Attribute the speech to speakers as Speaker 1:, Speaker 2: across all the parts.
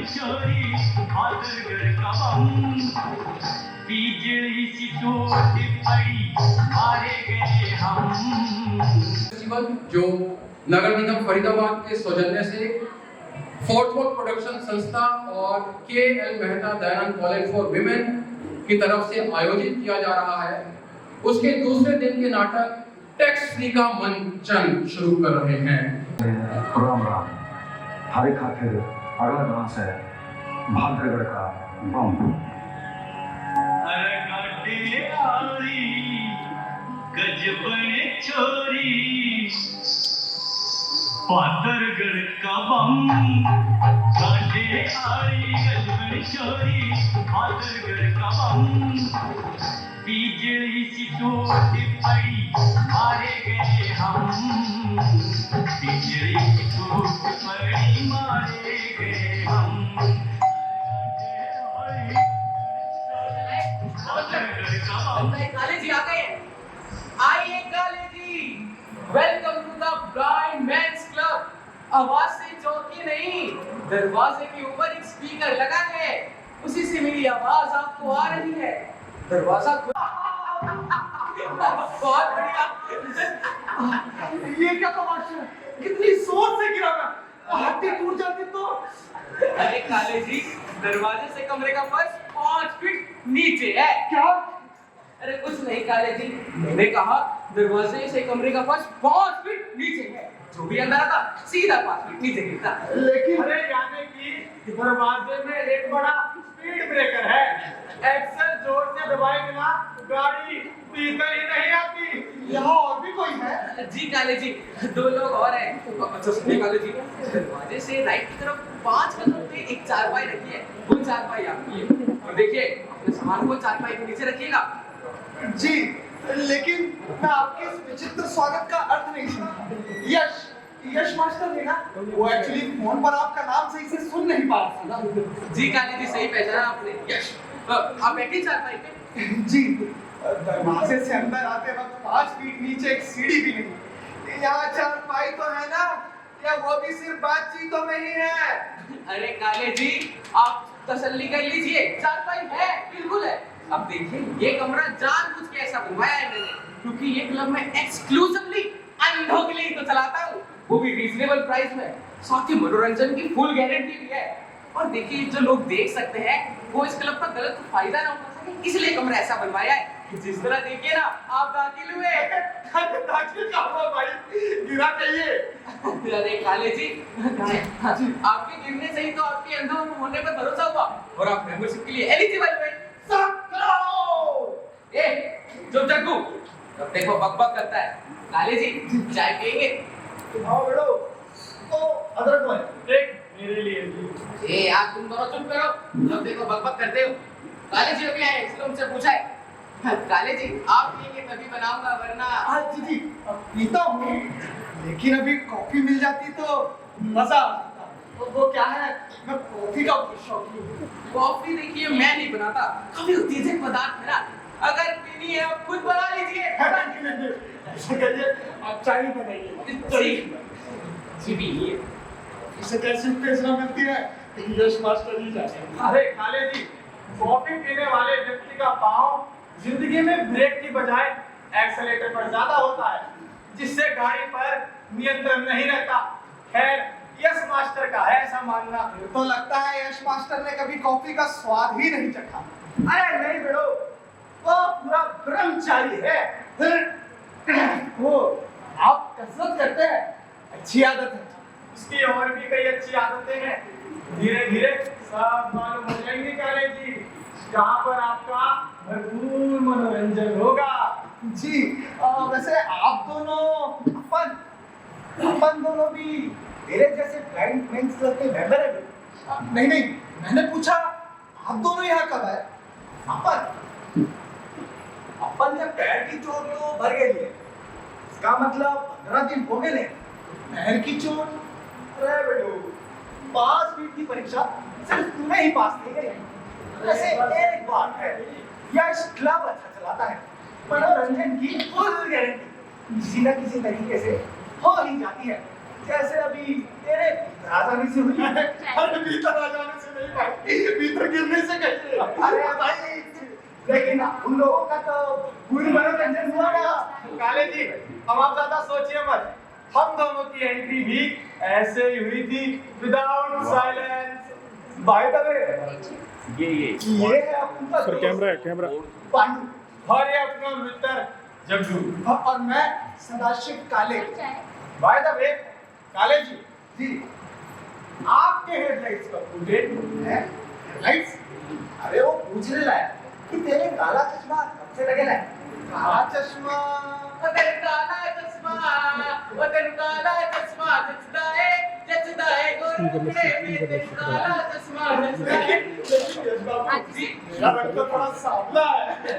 Speaker 1: चोरी भादरगढ़ का बम बिजली सी टूट पड़ी मारे गए हम।
Speaker 2: जो नगर निगम फरीदाबाद के सौजन्य से फोर्थ वर्क प्रोडक्शन संस्था और KL. Mehta Dayanand college for women की तरफ से आयोजित किया जा रहा है, उसके दूसरे दिन के नाटक टैक्स फ्री का मंचन शुरू कर रहे हैं।
Speaker 3: राम राम, हरे खातिर अगला डांस है भाद्रगढ़ का बम।
Speaker 1: अरे गाटे आरी गजबने छोरी भादरगढ़ का बम गाटे आरी गजबने छोरी भादरगढ़ का बम बिजली सी टूट पड़ी मारे गए हम। बिजली सी टूट पड़ी मारे गए हम।
Speaker 4: काले जी आ गए। आइए Kale ji, welcome to the blind men's club. आवाज से चौंकी नहीं, दरवाजे के ऊपर एक स्पीकर लगा है, उसी से मेरी आवाज आपको आ रही है। दरवाजा बहुत बढ़िया।
Speaker 5: ये क्या तमाशा है? कितनी जोर से गिरा मैं, हड्डी टूट जाती तो।
Speaker 4: अरे काले जी, दरवाजे से कमरे का फर्श 5 फीट नीचे है।
Speaker 5: क्या?
Speaker 4: अरे कुछ नहीं काले जी, मैंने कहा दरवाजे से कमरे का फर्श 5 फीट नीचे है। जो भी अंदर आता सीधा 5 फीट नीचे गिरता।
Speaker 5: लेकिन अरे यानी कि दरवाजे में एक बड़ा स्पीड ब्रेकर है। एक्सेल जोर से दबाए बिना गाड़ी पीछे ही नहीं आती। यहाँ और भी कोई है?
Speaker 4: जी काले जी, 2 लोग और हैं। अच्छा सुनिए काले जी, दरवाजे से राइट की तरफ 5 कदम पे एक चारपाई रखी है, वो चारपाई आपकी है। और देखिए अपने सामान को चारपाई के नीचे रखिएगा।
Speaker 5: जी, लेकिन मैं आपके इस विचित्र स्वागत का अर्थ नहीं समझा। यश मास्टर है ना? वो एक्चुअली फोन पर आपका नाम सही से सुन नहीं पा रहा था।
Speaker 4: जी काले जी, सही पहचाना आपने, यश। आप बैठिए चारपाई पे।
Speaker 5: जी, दरवाजे से अंदर आते वक्त 5 फीट नीचे एक सीढ़ी भी नहीं। यहाँ चारपाई तो है ना, या वो भी सिर्फ बातचीतों में ही है?
Speaker 4: अरे काले जी, आप तसल्ली कर लीजिए, चारपाई है, बिल्कुल है। अब देखिए, ये कमरा जानबूझ के ऐसा बनवाया है मैंने, क्योंकि ये क्लब में एक्सक्लूसिवली अंधों के लिए तो चलाता हूँ, वो भी रीजनेबल प्राइस में, साथ ही मनोरंजन की फुल गारंटी भी है। और देखिए, जो लोग देख सकते हैं वो इस क्लब का गलत फायदा ना उठा सके, इसलिए कमरा ऐसा बनवाया है। जिस तरह देखिए ना, आप दाखिल हुए।
Speaker 5: दाखिल क्या हुआ भाई? गिरा कहिए।
Speaker 4: अरे काले जी, आपके गिरने से ही तो आपके अंधों होने पर भरोसा हुआ और आप मेंबरशिप के लिए एलिजिबल हुए। ए, जो जग्गू, अब देखो बकबक करता है। काले जी, चाय पिएंगे?
Speaker 5: आओ बेटो। तो अदरक वाले एक मेरे लिए भी।
Speaker 4: ए यार, तुम दोनों चुप करो, अब देखो बकबक करते हो। काले जी अभी आए, इसलिए उनसे पूछा है। काले जी, आप पिएंगे तभी बनाऊंगा, वरना।
Speaker 5: हाँ जी, अब पीता हूँ, लेकिन अभी कॉफी मिल जाती तो मजा आ जाता। तो वो क्या है, मैं कॉफी का शौकीन हूँ।
Speaker 4: कॉफी देखिए मैं नहीं बनाता, काफी उत्तेजक पदार्थ है ना, अगर पीनी है आप खुद बना लीजिए।
Speaker 5: ऐसा करिए, आप चाय बनाइए।
Speaker 4: जी पीजिए।
Speaker 5: इसे कैसे उत्तेजना मिलती है, यश मास्टर ही जाने। अरे काले जी, कॉफी पीने वाले व्यक्ति का पाँव जिंदगी में ब्रेक की बजाय एक्सेलेरेटर पर ज्यादा होता है, जिससे गाड़ी पर नियंत्रण नहीं रहता। खैर, यश मास्टर का है ऐसा मानना। तो लगता है यश मास्टर ने कभी कॉफी का स्वाद ही नहीं चखा। अरे नहीं बेटो, वो पूरा ब्रह्मचारी है। वो आप कसरत करते हैं, अच्छी आदत है। इसकी और भी कई अच्छी आदतें हैं, धीरे धीरे सब मालूम हो जाएंगी काले जी, जहाँ पर आपका भरपूर मनोरंजन होगा। जी, वैसे आप दोनों अपन दोनों भी मेरे जैसे ब्लाइंड मेंस क्लब के मेंबर हैं? नहीं, मैंने पूछा आप दोनों यहाँ कब आए? अपन ने पैर की चोट तो भर गई है, इसका मतलब 15 दिन हो गए। पैर की चोट? अरे बेटो, 5 फीट की परीक्षा सिर्फ तुम्हें ही पास नहीं करी। वैसे एक बात है, यह क्लब अच्छा चलाता है, मनोरंजन की फुल गारंटी किसी न किसी तरीके से हो ही जाती है। जैसे अभी तेरे आसानी से हुई है। अरे भीतर आ जाने से नहीं भाई, भीतर गिरने से कैसे? अरे भाई, लेकिन उन लोगों का तो पूरी मनोरंजन हुआ ना। काले जी, अब आप ज्यादा सोचिए मत। हम दोनों की एंट्री भी ऐसे ही हुई थी, without silence. By the way, ये है अपना
Speaker 6: सर कैमरा
Speaker 5: पांडु और ये अपना मित्र जग्गू और मैं सदाशिव काले। बाय द वे काले जी, आपके हेडलाइट्स का फुटेज है। हेडलाइट्स? अरे वो पूछने लाया कि तेरे काला चश्मा कब से लगेला है? काला चश्मा,
Speaker 4: तेरे काला चश्मा, जचदा है गोरखपुरे में, तेरे काला चश्मा जचदा है। जी,
Speaker 5: मेरा रंग तो थोड़ा सांवला है।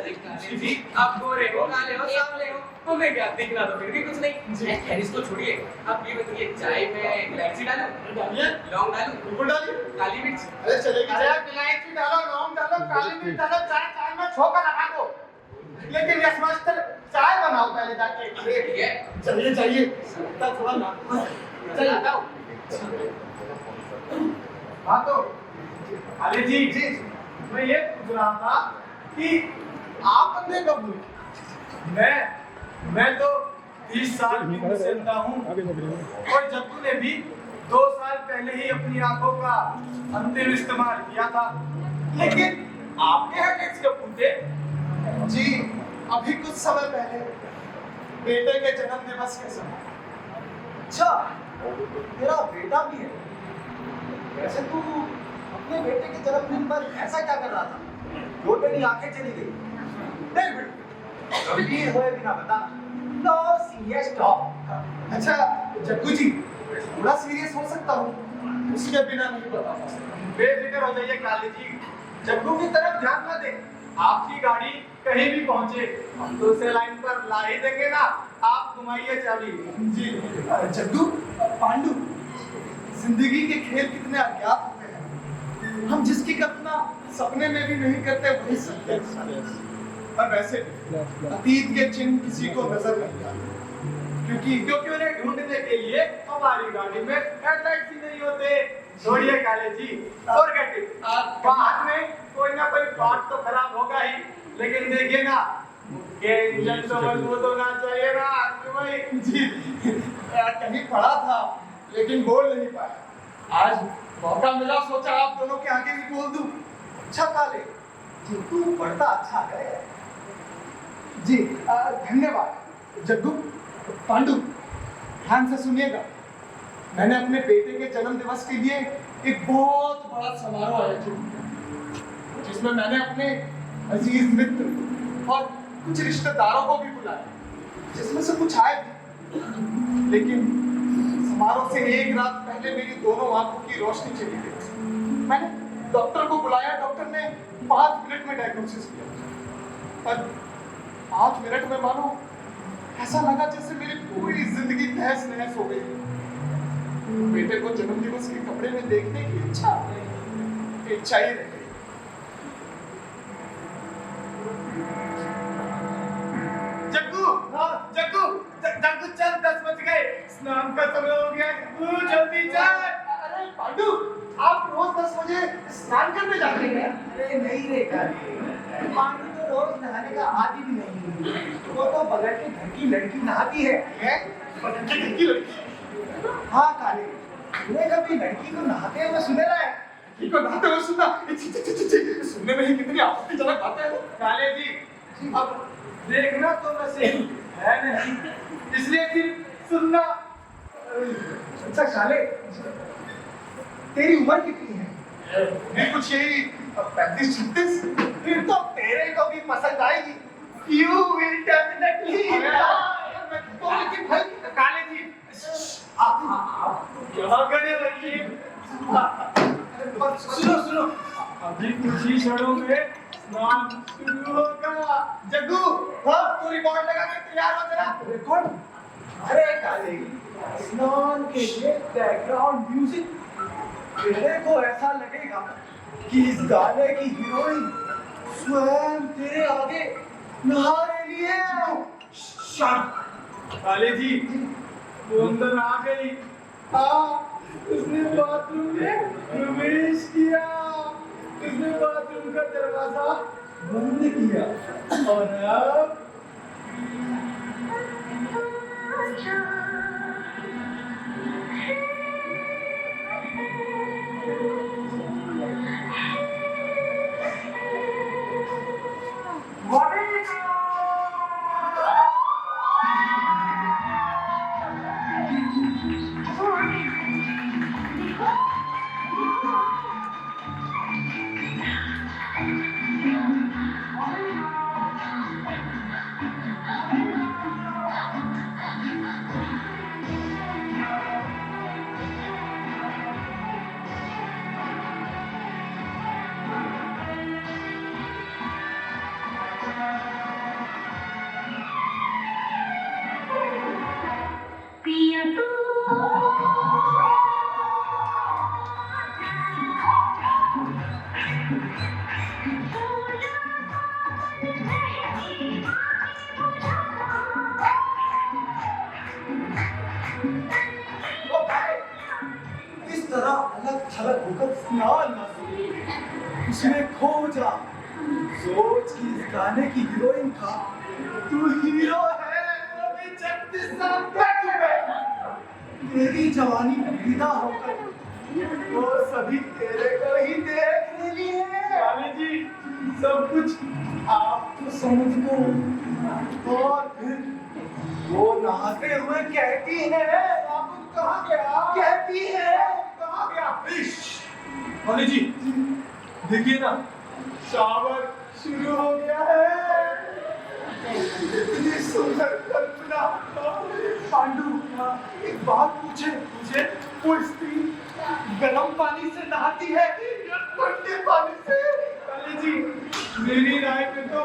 Speaker 4: जी, आप गोरे हो, काले हो, सांवले हो, तुम्हें क्या दिखना तो फिर भी कुछ नहीं। खैर इसको छोड़िए, आप ये बताइए चाय में इलायची डालूं,
Speaker 5: डालिए,
Speaker 4: लौंग डालूं,
Speaker 5: बिल्कुल डालिए।
Speaker 4: काली मिर्च?
Speaker 5: अरे चलेगी चाय, इलायची डालो, लौंग डालो, काली मिर्च डालो, चाय में छोंका लगा दो। लेकिन यस मास्टर, चाय बनाओ पहले जाके।
Speaker 4: ठीक है,
Speaker 5: चाहिए सकता थोड़ा ना।
Speaker 4: चल आता हूँ।
Speaker 5: हाँ तो अरे जी, मैं ये पूछ रहा था कि आप बंदे कब हुए? मैं तो 30 साल की उम्र से अंधा हूँ और जग्गू ने भी 2 साल पहले ही अपनी आंखों का अंतिम इस्तेमाल किया था। लेकिन आपके हेडलाइट्स कब फूटे? जी, अभी कुछ समय पहले, बेटे के जन्म दिवस के समय। अच्छा, तेरा बेटा भी है? वैसे तू अपने बेटे के जन्मदिन पर ऐसा क्या कर रहा था? दो तेरी आंखें चली गई। देख बेटा, कभी होए बिना बता। No serious talk. अच्छा जग्गू जी, थोड़ा सीरियस हो सकता हूँ, उसके बिना नहीं बता सकता। बेफिक्र हो जाइए काली जी, जग्गू की तरफ ध्यान न दें। आपकी गाड़ी कहीं भी पहुंचे, हम तो उसे लाइन पर ला ही देंगे ना। आप घुमाइए चाबी। जी जग्गू, पांडु, जिंदगी के खेल कितने अज्ञात होते हैं। हम जिसकी कल्पना सपने में भी नहीं करते वही सत्य है। और वैसे अतीत के चिन्ह किसी को नजर नहीं आते, क्योंकि उन्हें ढूंढने के लिए हमारी गाड़ी में हेडलाइट ही नहीं होते। छोड़िए काले जी, फॉरगेट इट। बाद में कोई ना कोई बात तो खराब होगा ही, लेकिन देखिए ना, ये इंजन तो मजबूत होना चाहिए ना भाई। जी कहीं पढ़ा था लेकिन बोल नहीं पाया। आज मौका मिला, सोचा आप दोनों के आगे ही बोल दूं। अच्छा काले, तू पढ़ता अच्छा है। जी धन्यवाद। जग्गू, पांडु, ध्यान से सुनिएगा। मैंने अपने बेटे के जन्म दिवस के लिए एक बहुत बड़ा समारोह आयोजित किया, जिसमें मैंने अपने अजीज मित्र और कुछ रिश्तेदारों को भी बुलाया, जिसमें से कुछ आए भी। लेकिन समारोह से एक रात पहले मेरी दोनों आंखों की रोशनी चली गई। मैंने डॉक्टर को बुलाया, डॉक्टर ने 5 मिनट में डायग्नोसिस किया। और 5 मिनट में मानो ऐसा लगा जैसे मेरी पूरी जिंदगी तहस नहस हो गई। बेटे को जन्मदिवस के कपड़े में देखने की इच्छा ही रह गई। जग्गू, जग्गू चल, 10 बज गए, स्नान का समय हो गया। तू जल्दी चल। अरे पांडु, आप रोज 10 बजे स्नान करने जाते हैं? अरे नहीं रे काले, पांडु तो रोज नहाने का आदी भी नहीं। वो तो बगल के घर की लड़की नहाती है। बगल के घर की लड़की? हाँ काले, तूने कभी लड़की को नहाते हुए सुने रहा है? लड़की को नहाते हुए सुनना? सुनने में ही कितनी आपत्तिजनक बातें हैं। काले जी, अब देखना तो वैसे है नहीं, इसलिए फिर सुनना। अच्छा काले, तेरी उम्र कितनी है? मैं कुछ यही 35-36। फिर तो तेरे को भी पसंद आएगी। You will definitely। लेकिन भाई काले जी, आप यहाँ खड़े रहिए। सुनो, अभी कुछ ही क्षणों में स्नान शुरू होगा। जग्गू, हाँ तू रिकॉर्ड लगा के तैयार हो जरा। रिकॉर्ड? अरे काले, स्नान के लिए बैकग्राउंड म्यूजिक। तेरे को ऐसा लगेगा कि इस गाने की हीरोइन स्वयं तेरे आगे नहा रही है। काले जी, वो अंदर आ गई, हाँ, उसने बाथरूम में प्रवेश किया, उसने बाथरूम का दरवाजा बंद किया और अब इस तरह अलग थलग होकर स्नान न करो। उसमें खो जा, सोच कि इस गाने की हीरोइन का तू हीरो है। अभी 36 साल तक तेरी जवानी विदा होकर वो सभी तेरे को ही देख लिए। स्वामी जी, सब कुछ आप तो समझ गए। और फिर वो नहाते हुए कहती है, बाबू कहाँ गया? कहती है कहाँ गया? स्वामी जी, देखिए ना, शावर शुरू हो गया है। इतनी सुंदर कल्पना। पांडु, एक बात पूछे? वो स्त्री गर्म पानी से नहाती है या ठंडे पानी से? काली जी, मेरी राय में तो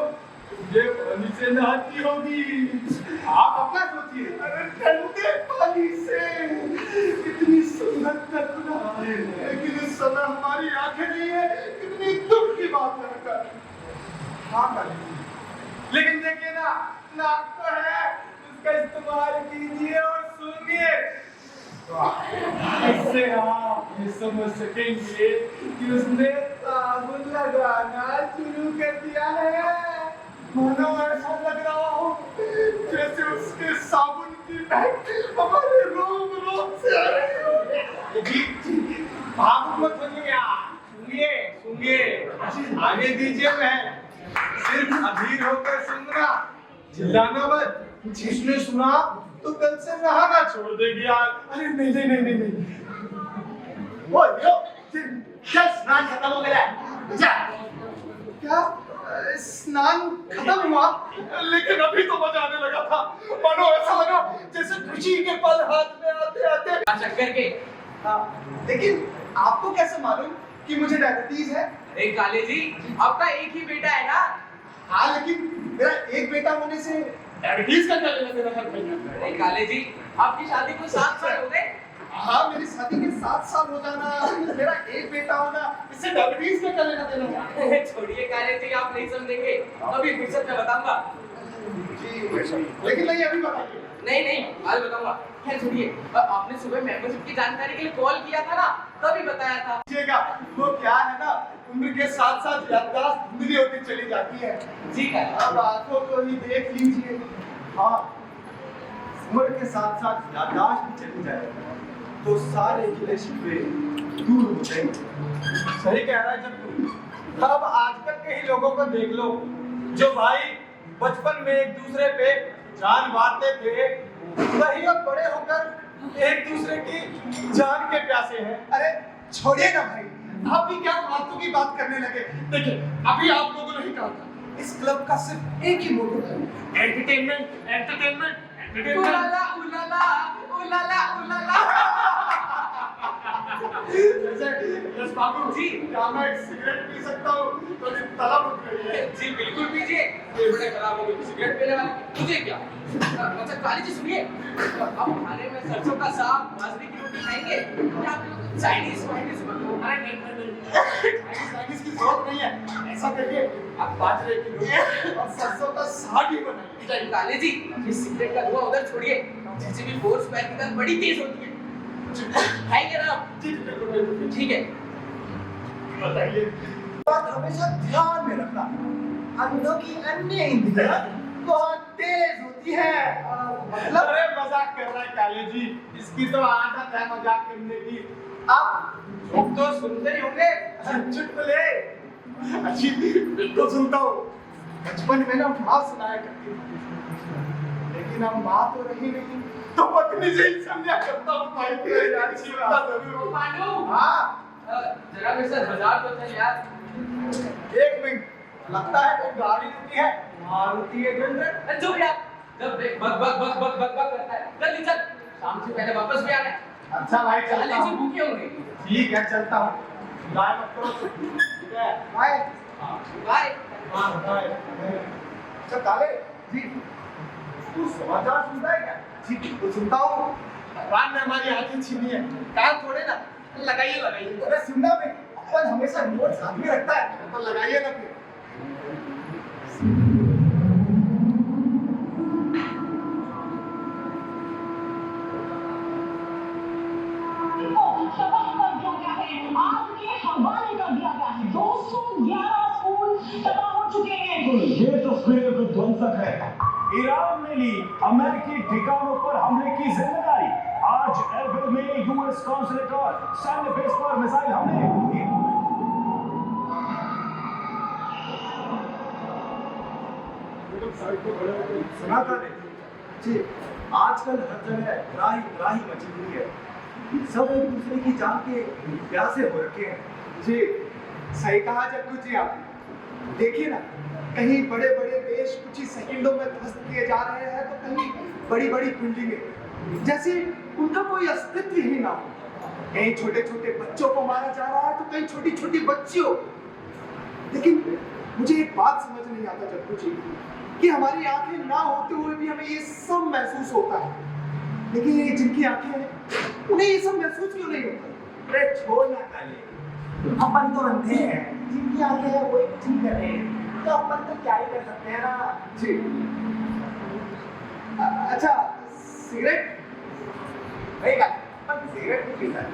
Speaker 5: ये पानी से नहाती होगी। आप अपना सोचिए। अरे ठंडे पानी से। इतनी सुंदर कल्पना, लेकिन इस समय हमारी आंखें नहीं है। कितनी दुख की बात है। हाँ काली जी, लेकिन देखिए ना, नाक तो है, उसका इस्तेमाल कीजिए और सुनिए। इससे आप ये समझ सकेंगे कि उसने साबुन लगाना शुरू कर दिया है। मानो ऐसा लग रहा हो जैसे उसके साबुन की महक हमारे रोम से आ रही हो। भावुक मत होइए, सुनिए, आने दीजिए। मैं सिर्फ अधीर होकर सुनना, चिल्लाना मत। जिसने सुना तो कल से नहाना छोड़ देगी यार। अरे नहीं। वो क्या स्नान खत्म हो गया? क्या स्नान खत्म हुआ? लेकिन अभी तो मजा आने लगा था। मानो ऐसा लगा जैसे खुशी के पल हाथ में आते आते
Speaker 4: चक्कर के।
Speaker 5: हाँ, लेकिन आपको कैसे मालूम कि मुझे डायबिटीज है?
Speaker 4: अरे काले जी, आपका एक ही बेटा है ना?
Speaker 5: हाँ, लेकिन मेरा एक बेटा होने से डायबिटीज का क्या लेना देना है भैया?
Speaker 4: अरे काले जी, आपकी शादी को 7 साल हो गए।
Speaker 5: हाँ, मेरी शादी के 7 साल हो जाना, मेरा एक बेटा होना, इससे डायबिटीज का क्या लेना देना है?
Speaker 4: छोड़िए काले जी, आप नहीं समझेंगे, अभी फुर्सत में बताऊंगा।
Speaker 5: लेकिन नहीं, अभी बताइए।
Speaker 4: नहीं, आज बताऊंगा। खैर छोड़िए, आपने सुबह मेंबरशिप की जानकारी के लिए कॉल किया था ना, तभी बताया था।
Speaker 5: वो क्या है ना, उम्र के साथ साथ याददाश्त धुंधली होती चली जाती है।
Speaker 4: जी का
Speaker 5: अब आंखों को ही देख लीजिए। हाँ, उम्र के साथ साथ याददाश्त भी चली जाएगी तो सारे गिले शिकवे दूर हो जाएंगे। सही कह रहा है जब। अब आजकल के ही लोगों को देख लो, जो भाई बचपन में एक दूसरे पे जान मारते थे, वही अब बड़े होकर एक दूसरे की जान के प्यासे हैं। अरे छोड़िए ना भाई, आप भी क्या फालतू की बात करने लगे। देखिए, अभी आप लोगों ने ही कहा था, इस क्लब का सिर्फ एक ही मोटो है, एंटरटेनमेंट।
Speaker 4: उलाला उलाला उलाला उलाला।
Speaker 5: यस बाबू जी, क्या मैं एक सिगरेट पी सकता हूँ? तो तलब उठ रही है।
Speaker 4: जी बिल्कुल पीजिए। ये बड़े खराब हो गए सिगरेट पीने वाले, मुझे क्या? अच्छा काली जी सुनिए, अब खाने में सरसों का साग, बाजरे की रोटी खाएंगे या आप लोग चाइनीज बनो? अरे नहीं,
Speaker 5: चाइनीज की जरूरत नहीं है। ऐसा करिए, आप बाजरे की रोटी और सरसों का साग ही बनाइए।
Speaker 4: काली जी, इस सिगरेट का धुआं उधर छोड़िए। जैसे भी फोर्स पैर की तरफ बड़ी तेज होती है, खाएंगे ना?
Speaker 5: जी बिल्कुल।
Speaker 4: ठीक है।
Speaker 5: बताइए।
Speaker 6: बात हमेशा ध्यान में रखना, अंधों की अन्य इंद्रियां बहुत तेज होती है। मतलब
Speaker 5: अरे मजाक कर रहा है काले जी, इसकी तो आदत है मजाक करने की।
Speaker 6: आप
Speaker 5: लोग तो सुनते ही होंगे चुटकुले। अच्छी बिल्कुल सुनता हूँ, बचपन में ना माँ सुनाया करती थी, लेकिन अब माँ तो रही नहीं तो पत्नी से ही सुनया करता हूँ भाई। अच्छी बात जरूर।
Speaker 4: पांडु,
Speaker 5: हाँ
Speaker 4: जरा मेरे साथ बाजार तो चल यार।
Speaker 5: एक मिनट, लगता है कोई गाड़ी रुकी है, मारुति 800।
Speaker 4: चुप यार, जब देख बक बक बक बक बक बक करता है, जल्दी चल, शाम से पहले वापस भी आना है।
Speaker 5: अच्छा भाई चलता
Speaker 4: काले जी
Speaker 5: हूँ।
Speaker 4: भूखे होंगे।
Speaker 5: ठीक है चलता हूँ, लाए मत करो। ठीक है बाय।
Speaker 4: बाय।
Speaker 5: हाँ बाय।
Speaker 6: अच्छा काले जी, तू समाचार सुनता है क्या?
Speaker 5: जी बिल्कुल सुनता हूँ। रात ने हमारी आंखें छीनी है, कान थोड़े ना, लगाइए लगाइए।
Speaker 6: अरे सुनना भी, अपन हमेशा नोट साथ में रखता है।
Speaker 5: तो लगाइए ना फिर।
Speaker 7: आज के हवाले कर दिया गया है। 211 स्कूल तबाह हो चुके हैं।
Speaker 8: ये तस्वीर विध्वंसक है। ईरान ने ली अमेरिकी ठिकानों पर हमले की जिम्मेदारी। आज एरबिल में यूएस कॉन्सुलेट और सैन्य बेस पर मिसाइल हमले।
Speaker 6: सुना काले जी, आजकल हर जगह त्राही त्राही मची हुई है। सब एक दूसरे की जान के प्यासे हो रखे हैं।
Speaker 5: जी सही कहा जग्गू जी आपने। देखिए ना, कहीं बड़े बड़े देश कुछ ही सेकंडों में ध्वस्त किए जा रहे हैं, तो कहीं बड़ी बड़ी बिल्डिंगें जैसे उनका कोई अस्तित्व ही ना हो। कहीं छोटे छोटे बच्चों को मारा जा रहा है, तो कहीं छोटी छोटी बच्चियों। लेकिन मुझे एक बात समझ नहीं आता जग्गू जी, कि हमारी आंखें ना होते हुए भी हमें ये सब महसूस होता है, लेकिन ये जिनकी आंखें हैं उन्हें ये सब महसूस क्यों नहीं होता?
Speaker 6: अरे छोड़ ना काले, अपन तो अंधे हैं, जिनकी आंखें हैं वो कुछ नहीं कर रहे हैं, तो अपन तो क्या ही कर सकते हैं ना।
Speaker 5: जी अच्छा सिगरेट
Speaker 6: नहीं का, अपन सिगरेट नहीं पीता है।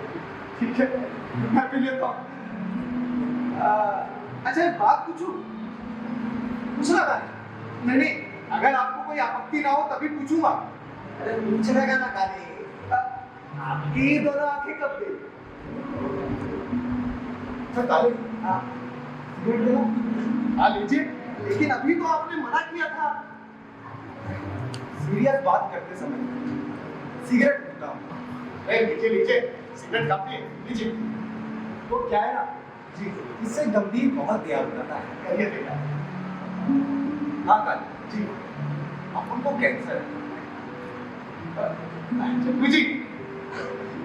Speaker 5: ठीक है मैं पी लेता हूँ। अच्छा एक बात पूछूं? पूछना था? नहीं नहीं, अगर आपको कोई आपत्ति ना हो तभी पूछूंगा।
Speaker 6: अरे पूछने का ना काले,
Speaker 5: आपकी दोनों आंखें कब गई?
Speaker 6: अच्छा काले, सिगरेट देना।
Speaker 5: हाँ लीजिए, लेकिन अभी तो आपने मना किया था।
Speaker 6: सीरियस बात करते समय सिगरेट पीता हूँ।
Speaker 5: लीजिए लीजिए, सिगरेट काफी है, लीजिए।
Speaker 6: तो क्या है ना जी, इससे गंभीर बहुत दिया होता है।
Speaker 5: कहिए बेटा।
Speaker 6: हाँ काले जी, अपन को कैंसर है।
Speaker 5: जग्गू जी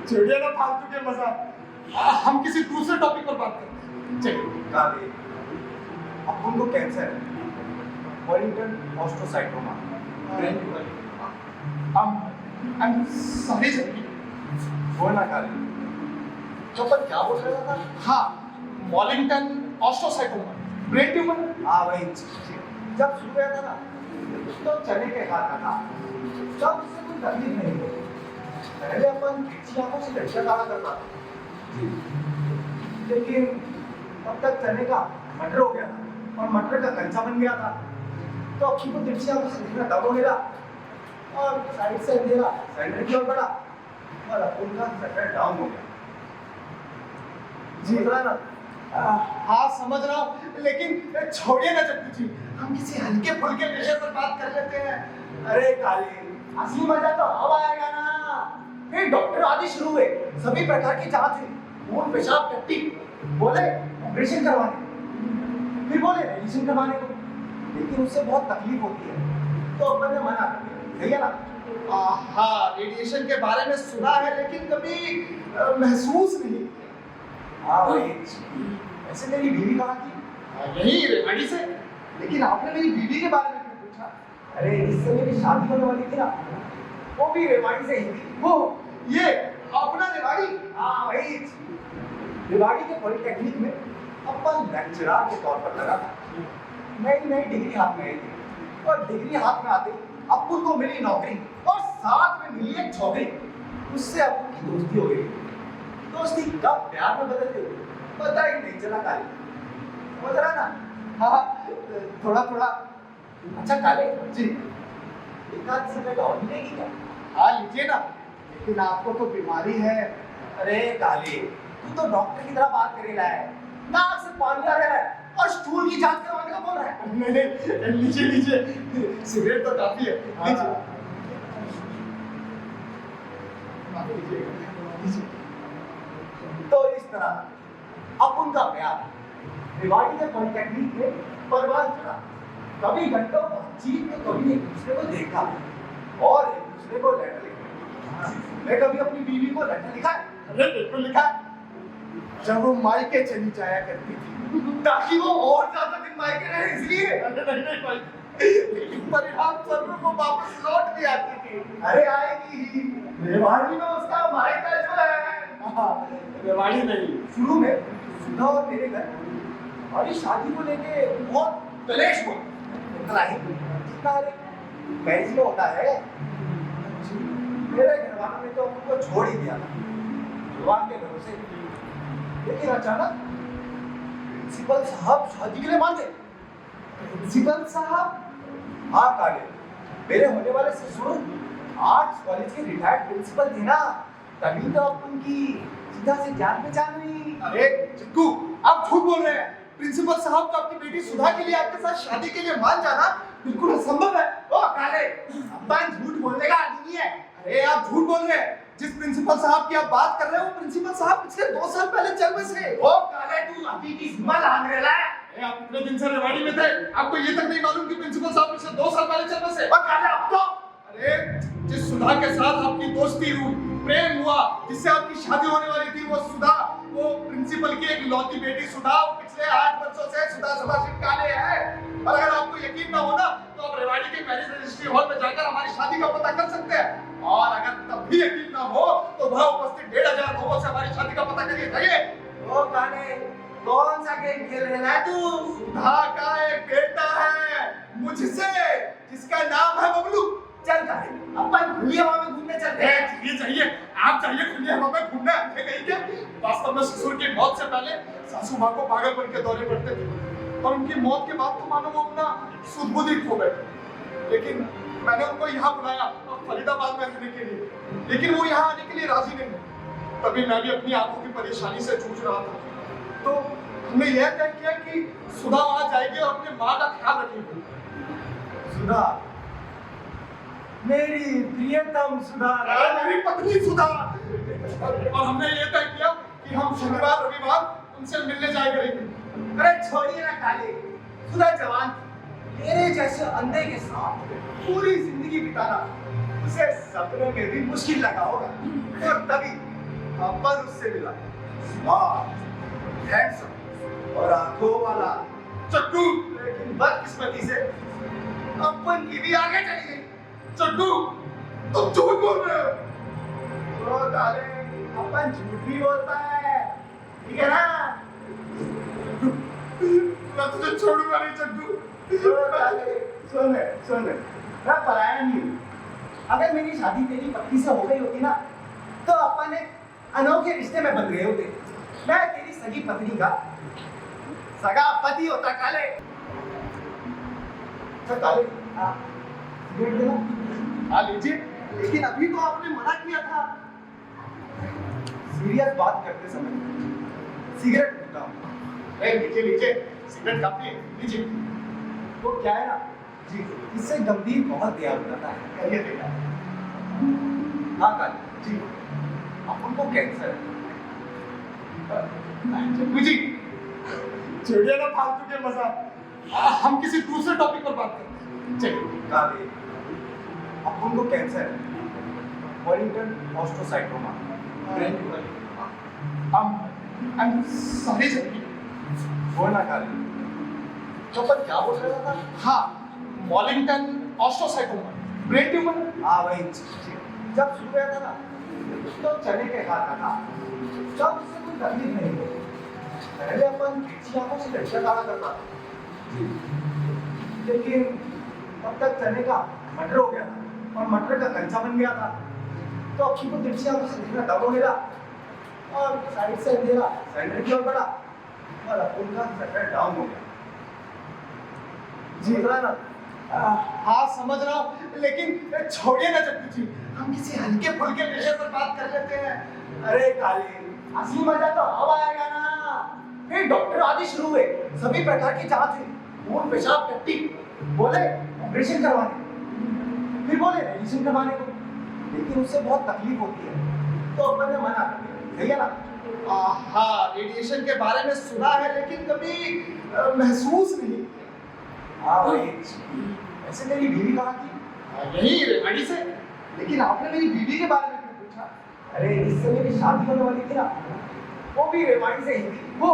Speaker 5: छोड़िए ना फालतू के मजाक, हम किसी दूसरे टॉपिक पर बात करते हैं। चलिए।
Speaker 6: काले, अपन को कैंसर है, वॉलिंगटन astrocytoma, brain tumour.
Speaker 5: I'm sorry Jaggu.
Speaker 6: वो ना काले, तो अपन क्या बोल रहा था?
Speaker 5: हाँ, वॉलिंगटन ऑस्ट्रोसाइटोमा, ब्रेन ट्यूमर।
Speaker 6: हाँ वही, जब शुरू हुआ था ना, तो चने के खाता था, तब उससे कोई तकलीफ नहीं हुई। पहले अपन खिड़की आंखों से लड़का काला करता था, लेकिन तब तक चने का मटर हो गया था और मटर का कंचा बन गया था, तो अक्की को तिरछी आंखों से देखना दब हो गया और साइड से अंधेरा सेंटर की ओर बढ़ा और अपन का शटर डाउन हो गया।
Speaker 5: जी।
Speaker 6: समझ रहा है ना?
Speaker 5: हाँ समझ रहा हूँ, लेकिन छोड़िए ना जग्गू जी, हम किसी हल्के फुल्के विषय पर बात कर लेते हैं।
Speaker 6: अरे काले, असली मजा तो अब आएगा ना। फिर डॉक्टर आदि शुरू हुए, सभी प्रकार की जांच हुई, खून पेशाब टट्टी, बोले ऑपरेशन करवाने, फिर बोले रेडिएशन करवाने को, लेकिन उससे बहुत तकलीफ होती है, तो अपन ने मना कर दिया। सही है ना?
Speaker 5: हाँ रेडिएशन के बारे में सुना है, लेकिन कभी महसूस नहीं।
Speaker 6: हाँ वही। ऐसे मेरी बीवी कहाँ थी?
Speaker 5: यही रेवाड़ी से। लेकिन आपने मेरी बीवी के बारे में क्यों पूछा?
Speaker 6: अरे इससे मेरी शादी होने वाली थी ना, वो भी रेवाड़ी से ही थी।
Speaker 5: वो ये अपना रेवाड़ी।
Speaker 6: हाँ वही। रेवाड़ी के पॉलिटेक्निक में अपन लेक्चरर के तौर पर लगा था। नई नई डिग्री हाथ में आई थी और डिग्री हाथ में आते ही अपन को मिली नौकरी और साथ में मिली एक छोकरी। उससे अपन की दोस्ती हो गई। दोस्ती कब प्यार में बदल गई पता ही नहीं चला काले। समझ रहा ना? हाँ थोड़ा थोड़ा। अच्छा काले जी, एक आध सिगरेट और मिलेगी क्या? हाँ लीजिए ना, लेकिन आपको तो बीमारी है। अरे काले, तू तो डॉक्टर की तरह बात कर रहा है, नाक से पानी आ रहा है और स्टूल की जांच करवाने का बोल रहा है। नहीं नहीं, लीजिए लीजिए, सिगरेट तो काफी है, लीजिए। तो इस तरह अब उनका प्यार रिवाड़ी के पॉलिटेक्निक में परवान चढ़ा। कभी घंटों बातचीत में कभी एक दूसरे को देखा और एक दूसरे को लेटर लिखा। मैं कभी अपनी बीवी को लेटर लिखा है? अरे बिल्कुल लिखा है। जब वो मायके चली जाया करती थी ताकि वो और ज्यादा दिन मायके रहे इसलिए। नहीं भाई, लेकिन परिणाम स्वरूप वो वापस लौट भी आती थी। अरे आएगी ही, रेवाड़ी में उसका मायका जो है। रेवाड़ी नहीं, शुरू में सुधा और मेरे घर हमारी शादी को लेके बहुत कलेश हुआ। इतना ही जितना मैरिज में होता है। मेरे घर वालों ने तो उनको छोड़ ही दिया था भगवान के भरोसे। लेकिन अचानक प्रिंसिपल साहब शादी के लिए मान गए। प्रिंसिपल साहब? हाँ काले, मेरे होने वाले ससुर आर्ट्स कॉलेज के रिटायर्ड प्रिंसिपल थे ना, तभी तो अब उनकी सीधा से जान पहचान हुई। अरे चिक्कू, आप झूठ बोल रहे हैं। प्रिंसिपल साहब तो अपनी बेटी सुधा के लिए आपके साथ शादी के लिए मान जाना बिल्कुल असंभव है। ओ काले, अपन झूठ बोलने का आदमी नहीं है। अरे आप झूठ बोल रहे हैं। जिस प्रिंसिपल साहब की आप बात कर रहे हो वो प्रिंसिपल साहब पिछले 2 साल पहले चल बसे। ओ काले, तू अभी की हिम्मत आंग रहा है। आप इतने दिन से रेवाड़ी में थे, आपको ये तक नहीं मालूम कि प्रिंसिपल साहब पिछले 2 साल पहले चल बसे? ओ काले, अब तो अरे जिस सुधा के साथ आपकी दोस्ती हुई, प्रेम हुआ, जिससे आपकी शादी होने वाली थी, वो सुधा, वो प्रिंसिपल की एक लौती बेटी सुधा, पिछले 8 वर्षों से सुधा सुभाषित काले है। और अगर आपको यकीन ना हो ना तो आप रेवाड़ी के मैरिज रजिस्ट्री हॉल में जाकर हमारी शादी का पता कर सकते हैं। और अगर तब भी यकीन ना हो तो वहां उपस्थित 1500 लोगों से हमारी शादी का पता करिए। जाइए। ओ काले, कौन सा गेम खेल रहा है तू? सुधा का एक बेटा है मुझसे, जिसका नाम है बबलू। चल काले, अपन खुली हवा में घूमने चलते हैं। चाहिए, आप चाहिए खुली हवा में घूमने। कहीं के वास्तव में ससुर की मौत से पहले सासू माँ को पागलपन के दौरे पड़ते थे और उनकी मौत के बाद तो मानो वो अपना सुध बुद्धि खो बैठे। लेकिन मैंने उनको यहाँ बुलाया फरीदाबाद में रहने के लिए, लेकिन वो यहाँ आने के लिए राजी नहीं। तभी मैं भी अपनी आंखों की परेशानी से जूझ रहा था, तो हमने यह तय किया कि सुधा वहां जाएगी और अपने माँ का ख्याल रखेगी। सुधा, मेरी प्रियतम सुधा, मेरी पत्नी सुधा। और हमने ये तय किया कि हम शनिवार रविवार उनसे मिलने जाया करेंगे। अरे छोड़िए ना काले, सुधा जवान तेरे जैसे अंधे के साथ पूरी जिंदगी बिताना उसे सपने में भी मुश्किल लगा होगा। और तभी अपन उससे मिला, हैंडसम और आंखों वाला चट्टू। लेकिन बदकिस्मती से अपन की भी आगे चली गई। चट्टू, तुम झूठ बोल रहे हो। ओ काले, अपन झूठ भी बोलता है, ठीक है ना? मैं तुझे छोड़ूंगा नहीं चट्टू। सुन, मैं पराया नहीं हूँ। अगर मेरी शादी तेरी पत्नी से हो गई होती ना तो अपन एक अनोखे रिश्ते में बन गए होते। मैं तेरी सगी पत्नी का सगा पति होता काले। तो काले, सिगरेट देना? हाँ लीजिए, लेकिन अभी तो आपने मना किया था। सीरियस बात करते समय सिगरेट पीता हूँ। लीजिए, सिगरेट काफी है, लीजिए। वो क्या है ना जी, इससे गंभीर बहुत दयालु रहता है। कहिए बेटा। हाँ काले जी, अपन को कैंसर है। जी छोड़िए ना फालतू के मजाक, हम किसी दूसरे टॉपिक पर बात करते हैं। चलिए काले, अपन को कैंसर है, वॉलिंगटन ऑस्ट्रोसाइटोमा। I'm sorry sir. बोलना काले, तो अपन क्या बोल रहा था? हाँ, वॉलिंगटन ऑस्ट्रोसाइटोमा, ब्रेन ट्यूमर। हाँ वही। जब शुरू हुआ था ना तो चने के खाता था, जब उससे कोई तकलीफ नहीं हुई। पहले अपन खिड़की आंखों से लड़का काला करता था, लेकिन तब तक चने का मटर हो गया था और मटर का कंचा बन गया था। तो अक्षी को दृष्टि आंखों से देखना डर होने लगा और साइड से अंधेरा सेंटर की ओर बढ़ा और अपुन का शटर डाउन हो गया। जी ना
Speaker 5: हाँ समझ रहा हूँ, लेकिन छोड़िए ना चक्कू जी, हम किसी हल्के फुल्के विषय पर बात कर लेते हैं।
Speaker 6: अरे काले, असली मजा तो अब आएगा ना। फिर डॉक्टर आदि शुरू हुए, सभी प्रकार की जांच हुई, खून पेशाब टट्टी, बोले ऑपरेशन करवाने, फिर बोले रेडिएशन करवाने को, लेकिन उससे बहुत तकलीफ होती है तो अपन ने मना कर दिया। सही है ना?
Speaker 5: हाँ, रेडिएशन के बारे में सुना है लेकिन कभी महसूस नहीं।
Speaker 6: हाँ भाई, ऐसे मेरी बीवी कहाँ थी?
Speaker 5: यही रेवाड़ी से। लेकिन आपने मेरी बीवी के बारे में क्यों पूछा?
Speaker 6: अरे जिससे मेरी शादी होने वाली थी ना, वो भी रेवाड़ी से ही थी।
Speaker 5: वो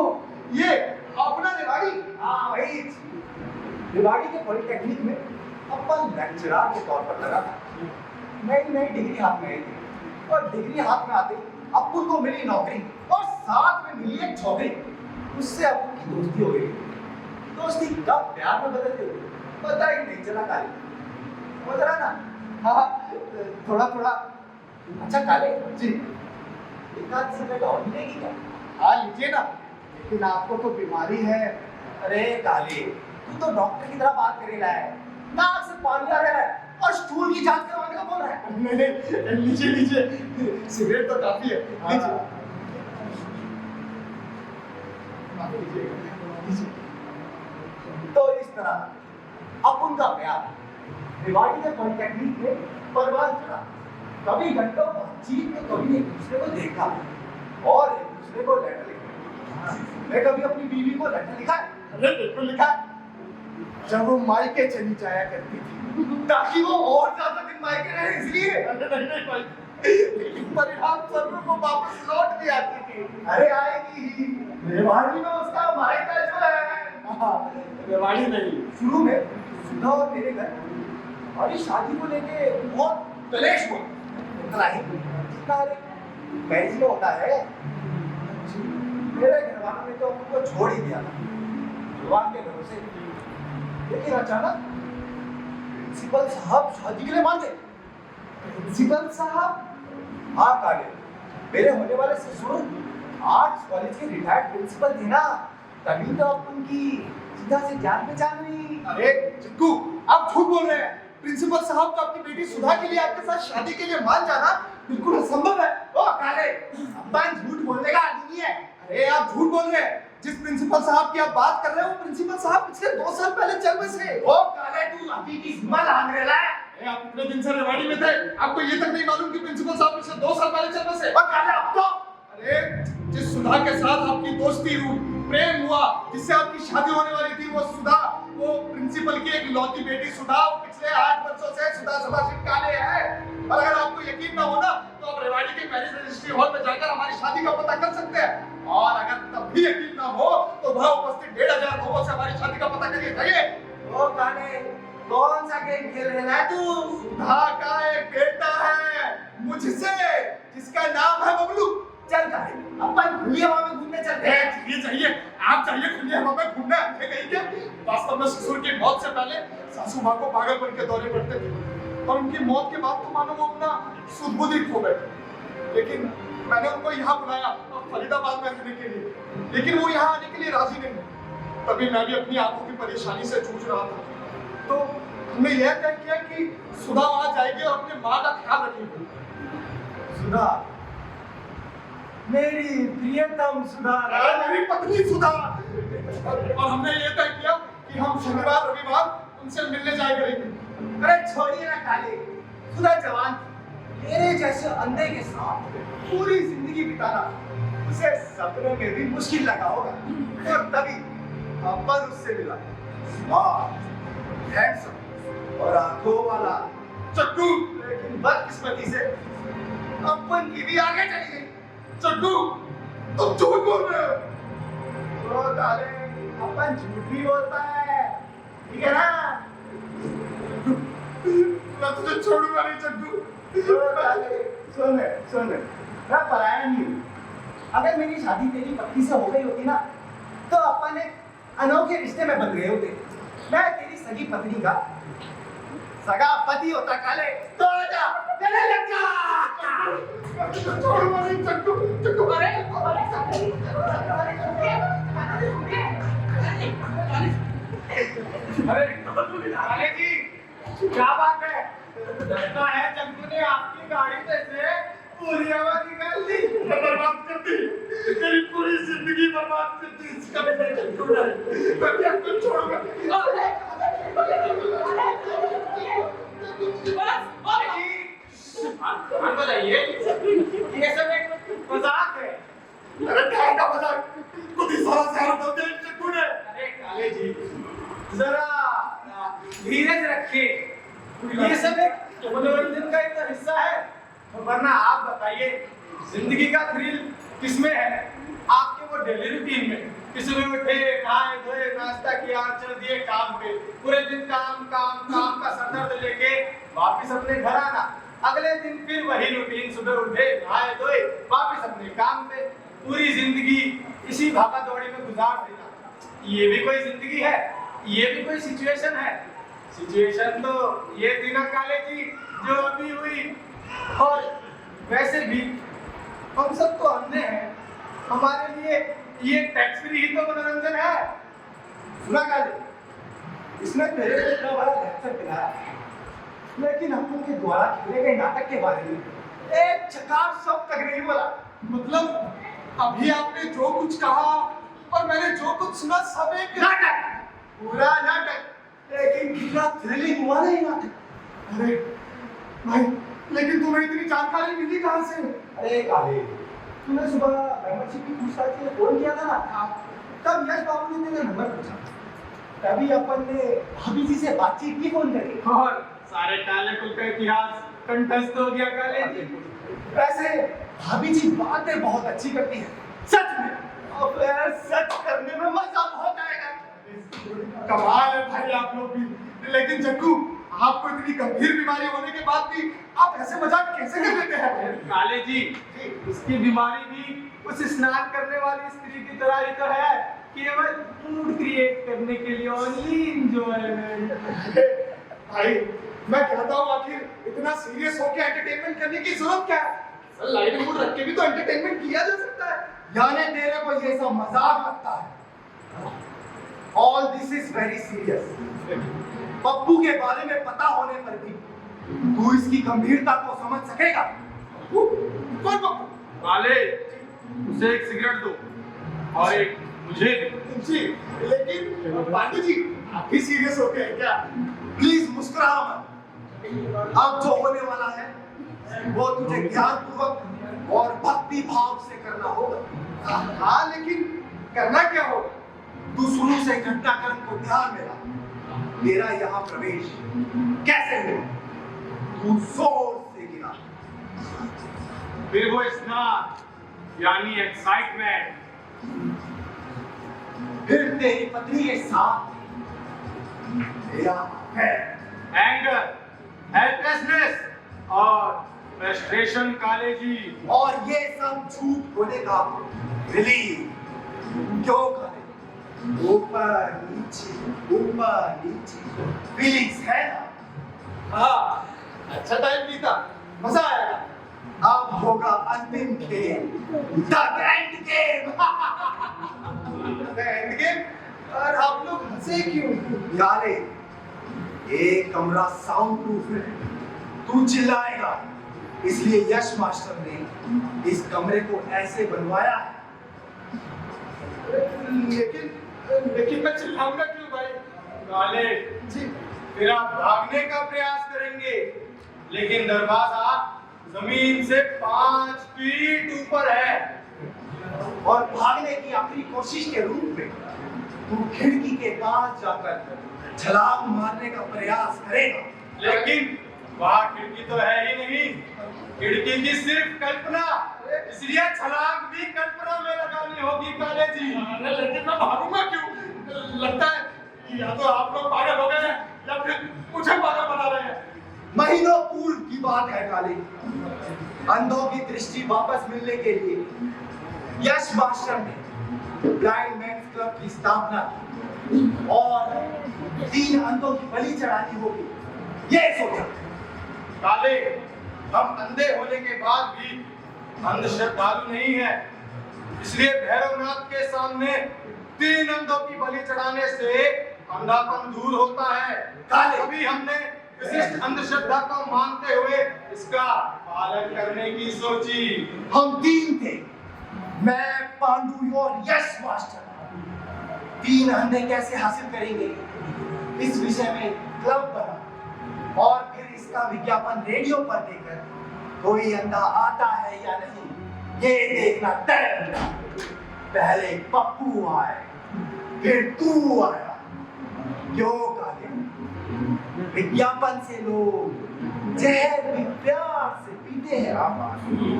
Speaker 5: ये अपना रेवाड़ी?
Speaker 6: हाँ भाई, रेवाड़ी के पॉलिटेक्निक में अपन लेक्चरर के तौर पर लगा था। नई नई डिग्री हाथ में आई थी और डिग्री हाथ में आते अपुन को मिली नौकरी और साथ में मिली एक छोकरी। उससे अपुन की दोस्ती हो गई। दोस्ती कब प्यार में बदल गई पता ही नहीं चला। काले समझ रहा ना?
Speaker 5: हाँ, थोड़ा थोड़ा।
Speaker 6: अच्छा काले जी, एक आध समय का और मिलेगी क्या?
Speaker 5: हाँ लीजिए ना, लेकिन आपको तो बीमारी है।
Speaker 6: अरे काले, तू तो डॉक्टर की तरह बात करे रहा है, नाक से पानी आ रहा है और स्टूल की जांच करवाने का बोल रहा है।
Speaker 5: नहीं नहीं, लीजिए लीजिए, सिगरेट तो काफी है। लीजिए लीजिए।
Speaker 6: तो इस तरह अपन का प्यार रेवाड़ी के पॉलिटेक्निक में परवान चढ़ा। कभी घंटों बातचीत में कभी एक दूसरे को देखा और एक दूसरे को लेटर लिखा। मैं कभी अपनी बीवी को लेटर लिखा है?
Speaker 5: अरे बिल्कुल लिखा है। जब वो मायके चली जाया करती थी
Speaker 6: ताकि वो और ज्यादा दिन मायके रहे इसलिए।
Speaker 5: नहीं नहीं भाई, लेकिन परिणाम स्वरूप वो वापस लौट भी आती थी।
Speaker 6: अरे आएगी ही, रेवाड़ी में उसका मायका जो है।
Speaker 5: रेवाड़ी नहीं,
Speaker 6: शुरू में सुधा और मेरे घर हमारी शादी को लेके बहुत कलेश हुआ। इतना ही जितना मैरिज में होता है। मेरे घर वालों ने तो हमको छोड़ ही दिया था भगवान के भरोसे। लेकिन अचानक प्रिंसिपल साहब शादी के लिए मान गए।
Speaker 5: प्रिंसिपल साहब?
Speaker 6: हाँ काले, मेरे होने वाले ससुर आर्ट्स कॉलेज के रिटायर्ड प्रिंसिपल थे ना, तभी तो अब उनकी सीधा से जान पहचान हुई।
Speaker 5: अरे चिक्कू, आप झूठ बोल रहे हैं। प्रिंसिपल साहब तो अपनी बेटी सुधा के लिए आपके साथ शादी के लिए मान जाना बिल्कुल असंभव है।
Speaker 6: ओ काले, अपन झूठ बोलने का आदमी नहीं है।
Speaker 5: अरे आप झूठ बोल रहे हैं। जिस प्रिंसिपल साहब की आप बात कर रहे हो, वो प्रिंसिपल साहब पिछले 2 साल पहले चल बसे।
Speaker 6: ओ काले, तू अभी की हिम्मत आंध रहा है।
Speaker 5: अरे आप इतने दिन से रेवाड़ी में थे, आपको ये तक नहीं मालूम कि प्रिंसिपल साहब पिछले 2 साल पहले चल बसे?
Speaker 6: ओ काले, अब तो
Speaker 5: अरे जिस सुधा के साथ आपकी दोस्ती हुई, प्रेम हुआ, जिससे आपकी शादी होने वाली थी, वो सुधा, वो प्रिंसिपल की एक लौती बेटी सुधा, पिछले 8 वर्षों से सुधा सुभाषित काले है। और अगर आपको यकीन ना हो ना, तो आप रेवाड़ी के मैरिज रजिस्ट्री हॉल में जाकर हमारी शादी का पता कर सकते हैं। और अगर तब भी यकीन ना हो, तो वहां उपस्थित 1500 लोगों से हमारी शादी का पता करिए। जाइए।
Speaker 6: ओ काले, कौन सा गेम खेल रहा है तू?
Speaker 5: सुधा का एक बेटा है मुझसे, जिसका नाम है बबलू।
Speaker 6: चल काले, अपन खुली हवा में घूमने चलते हैं।
Speaker 5: ये चाहिए, आप चाहिए खुली हवा में घूमना है कहीं के। वास्तव में ससुर की मौत से पहले सासू माँ को पागलपन के दौरे पड़ते थे और उनकी मौत के बाद तो मानो वो अपना सुध बुद्धि खो बैठे। लेकिन मैंने उनको यहाँ बुलाया फरीदाबाद में रहने के लिए, लेकिन वो यहाँ आने के लिए राजी नहीं। तभी मैं भी अपनी आंखों की परेशानी से जूझ रहा था, तो हमने यह तय किया कि सुधा वहां जाएगी और अपने माँ का ख्याल रखेगी।
Speaker 6: सुधा, मेरी प्रियतम सुधा,
Speaker 5: मेरी पत्नी सुधा। और हमने ये तय किया कि हम शनिवार रविवार उनसे मिलने जाया करेंगे।
Speaker 6: अरे छोड़िए ना काले, सुधा जवान तेरे जैसे अंधे के साथ पूरी जिंदगी बिताना उसे सपनों में भी मुश्किल लगा होगा। और तभी अपन उससे मिला, स्मार्ट, हैंडसम और आंखों वाला
Speaker 5: चक्कू।
Speaker 6: लेकिन बदकिस्मती से अपन की भी आगे चली गई।
Speaker 5: चक्कू, तुम झूठ बोल रहे हो।
Speaker 6: तो काले, अपन झूठ भी बोलता है, ठीक है ना?
Speaker 5: मैं तुझे छोड़ूंगा नहीं चक्कू।
Speaker 6: सुन, मैं पराया नहीं हूँ। अगर मेरी शादी तेरी पत्नी से हो गई होती ना, तो अपन एक अनोखे रिश्ते में बंध गए होते। मैं तेरी सगी पत्नी का सगा पति होता काले तो आजा चले लग जा छोड़ मारे चक्कू चक्कू
Speaker 5: अरे काले जी क्या बात है? लगता है चक्कू ने आपकी गाड़ी में से पूरी हवा निकाल दी, बर्बाद कर दी, तेरी पूरी जिंदगी बर्बाद कर दी। इसका चक्कू नहीं, मैं क्या कुछ छोड़ूंगा? बताइए ये सब एक मजाक है। अरे क्या का मजाक? खुद ही सारा शहर बोल दिया चक्कू ने। अरे काले जी जरा धीरज रखिए, ये सब एक मनोरंजन का एक हिस्सा है, वरना आप बताइए जिंदगी का थ्रिल किसमें है? आपके वो डेली रूटीन में कि सुबह उठे, नहाए धोए, नाश्ता किया, चल दिए काम पे, पूरे दिन काम काम काम का सरदर्द लेके वापस अपने घर आना, अगले दिन फिर वही रूटीन, सुबह उठे, नहाए धोए, वापस अपने काम पे, पूरी जिंदगी इसी भागा दौड़ी में गुजार देना। ये भी कोई जिंदगी है? ये भी कोई सिचुएशन है? सिचुएशन तो ये थी ना काले जी जो अभी हुई। और वैसे भी हम सब तो अंधे हैं, हमारे लिए ये टैक्स फ्री ही तो मनोरंजन है।
Speaker 6: सुना काले, इसने तेरे को इतना बड़ा लेक्चर दिलाया, लेकिन हम उनके द्वारा खेले गए नाटक के बारे में एक चकार शब्द तक नहीं बोला।
Speaker 5: मतलब अभी आपने जो कुछ कहा और मैंने जो कुछ सुना सब एक
Speaker 6: नाटक, पूरा नाटक, लेकिन कितना थ्रिलिंग हुआ नहीं नाटक।
Speaker 5: अरे भाई, लेकिन तुम्हें इतनी जानकारी मिली कहाँ से?
Speaker 6: अरे काले, तूने सुबह मेंबरशिप की पूछताछ के लिए फोन किया था ना, तब यश बाबू ने तेरा नंबर पूछा, तभी अपन ने भाभी जी से बातचीत की फोन करके,
Speaker 5: और सारे काले कुल का इतिहास कंठस्थ हो गया काले जी।
Speaker 6: वैसे भाभी जी बातें बहुत अच्छी करती हैं, सच में, और सच करने में मजा बहुत आएगा।
Speaker 5: कमाल है भाई आप लोग भी। लेकिन जग्गू, आपको इतनी गंभीर बीमारी होने के बाद भी आप ऐसे मजाक कैसे कर लेते हैं? काले जी, उसकी बीमारी भी उस स्नान करने वाली स्त्री की तरह ही तो है, केवल मूड क्रिएट करने के लिए, ओनली एंजॉयमेंट। भाई मैं कहता हूँ आखिर इतना सीरियस होकर एंटरटेनमेंट करने की जरूरत क्या है? लाइट मूड रख के भी तो एंटरटेनमेंट किया जा सकता है।
Speaker 6: यानी तेरे को ये सब मजाक लगता है? All this is very serious. Pappu के बारे में पता होने पर भी तू इसकी गंभीरता को समझ सकेगा?
Speaker 5: कौन पप्पू? काले, उसे एक सिगरेट दो और एक मुझे जी। लेकिन पांडे जी, आप भी सीरियस हो गए क्या?
Speaker 6: प्लीज मुस्कुरा मत। अब जो होने वाला है वो तुझे ज्ञानपूर्वक और भक्ति भाव से करना होगा।
Speaker 5: हाँ, लेकिन करना क्या होगा?
Speaker 6: तू शुरू से घटनाक्रम को ध्यान में ला। मेरा यहाँ प्रवेश कैसे हुआ? तू जोर से गिरा,
Speaker 5: फिर वो स्नान यानी एक्साइटमेंट,
Speaker 6: फिर तेरी पत्नी के साथ मेरा
Speaker 5: एंगर, हेल्पलेसनेस और फ्रस्ट्रेशन काले जी।
Speaker 6: और ये सब झूठ होने का रिलीफ क्यों काले? ऊपर नीचे फीलिंग्स है ना?
Speaker 5: हाँ, अच्छा टाइम बीता, मजा आएगा।
Speaker 6: अब होगा अंतिम खेल, the end game.
Speaker 5: End game? और आप लोग हंसे क्यों?
Speaker 6: काले, एक कमरा साउंड प्रूफ है, तू चिल्लाएगा, इसलिए यश मास्टर ने इस कमरे को ऐसे बनवाया है।
Speaker 5: लेकिन मैं चिल्लाऊंगा क्यों भाई? काले जी, फिर आप भागने का प्रयास करेंगे, लेकिन दरवाजा जमीन से 5 फीट ऊपर है।
Speaker 6: और भागने की आखिरी कोशिश के रूप में तू खिड़की के पास जाकर छलांग मारने का प्रयास करेगा।
Speaker 5: लेकिन वहाँ खिड़की तो है ही नहीं, खिड़की की सिर्फ कल्पना, इसलिए छलांग भी कल्पना में लगानी होगी काले जी। लेकिन मैं भागूंगा क्यों? लगता है या तो आप लोग पागल हो गए हैं या फिर मुझे पागल बना रहे हैं।
Speaker 6: महीनों पूर्व की बात है काले, अंधों की दृष्टि वापस मिलने के लिए यश मास्टर ने ब्लाइंड मैन्स क्लब की स्थापना की और 3 अंधों की बलि चढ़ानी होगी। ये सोचा।
Speaker 5: काले, हम अंधे होने के बाद भी अंधश्रद्धालु नहीं है, इसलिए भैरवनाथ के सामने 3 अंधों की बलि चढ़ाने से अंधापन दूर होता है।
Speaker 6: काले,
Speaker 5: अभी हमने विशिष्ट अंधश्रद्धा को मानते हुए इसका पालन करने की सोची।
Speaker 6: हम 3 थे, मैं, पांडु और यश मास्टर। 3 अंधे कैसे हासिल करेंगे, इस विषय में क्लब बना और फिर इसका विज्ञापन रेडियो पर देकर कोई अंधा आता है या नहीं ये देखना तय था। पहले पप्पू आए, फिर तू आया। क्यों काले? विज्ञापन से लोग जहर भी प्यार से पीते हैं।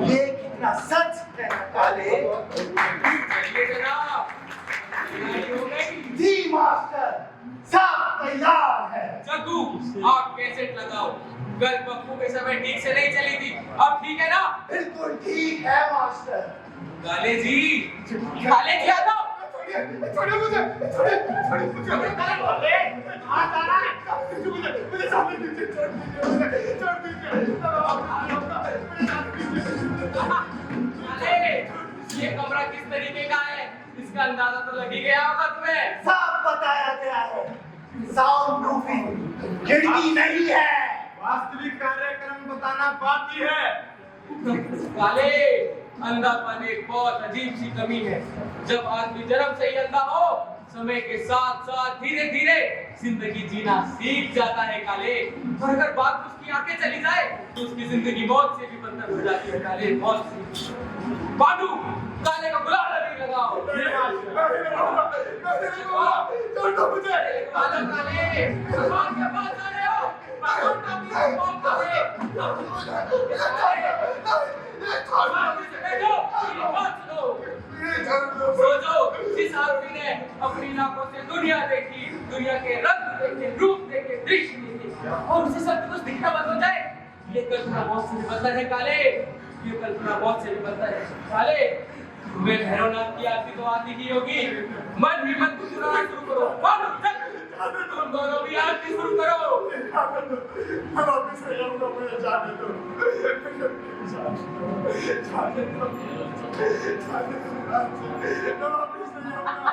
Speaker 6: ये कितना सच है काले?
Speaker 4: चलिए जनाब, तैयारी हो गई?
Speaker 6: जी मास्टर, सब तैयार है।
Speaker 4: जग्गू, आप कैसेट लगाओ। कल पप्पू के समय ठीक से नहीं चली थी, अब ठीक है ना?
Speaker 6: बिल्कुल ठीक है मास्टर।
Speaker 4: काले जी, काले जी आ जाओ।
Speaker 5: छोड़िए मुझे, छोड़िए मुझे।
Speaker 4: काले,
Speaker 5: हाथ आ रहा है। मुझे सामने दीजिए, छोड़ दीजिए, छोड़ दीजिए।
Speaker 4: काले, ये कमरा किस तरीके का है? इसका अंदाजा तो लग ही गया होगा तुम्हें।
Speaker 6: सब बताया गया है। साउंड प्रूफिंग, खिड़की नहीं है।
Speaker 5: वास्तविक कार्यक्रम बताना बाकी है।
Speaker 4: काले, अंधापन एक बहुत अजीब सी कमी है। जब आदमी जन्म से ही अंधा हो, समय के साथ साथ धीरे धीरे जिंदगी जीना सीख जाता है काले। और अगर बात उसकी आंखें चली जाए तो उसकी जिंदगी मौत से भी बदतर हो जाती है काले, मौत से। पांडु, काले का गुलाल नहीं लगाओ।
Speaker 5: छोड़ दो मुझे।
Speaker 4: काले, काले, भगवान के पास आ रहे हो? भगवान का भी मौत करे। जिस आदमी ने अपनी आंखों से दुनिया देखी, दुनिया के रंग देखे, रूप देखे, दृश्य देखे, और उसे सब कुछ दिखना बंद हो जाए, ये कल्पना बहुत से भी बदतर है काले। ये कल्पना बहुत से भी बदतर है काले। तुम्हें भैरवनाथ की आरती तो आती ही होगी। मन ही मन गुनगुनाना शुरू करो। मानो चल, तुम दोनों भी आरती शुरू करो।
Speaker 5: मैं वापस नहीं आऊंगा, मुझे जाने दो। जाने दो। मैं वापस नहीं आऊंगा।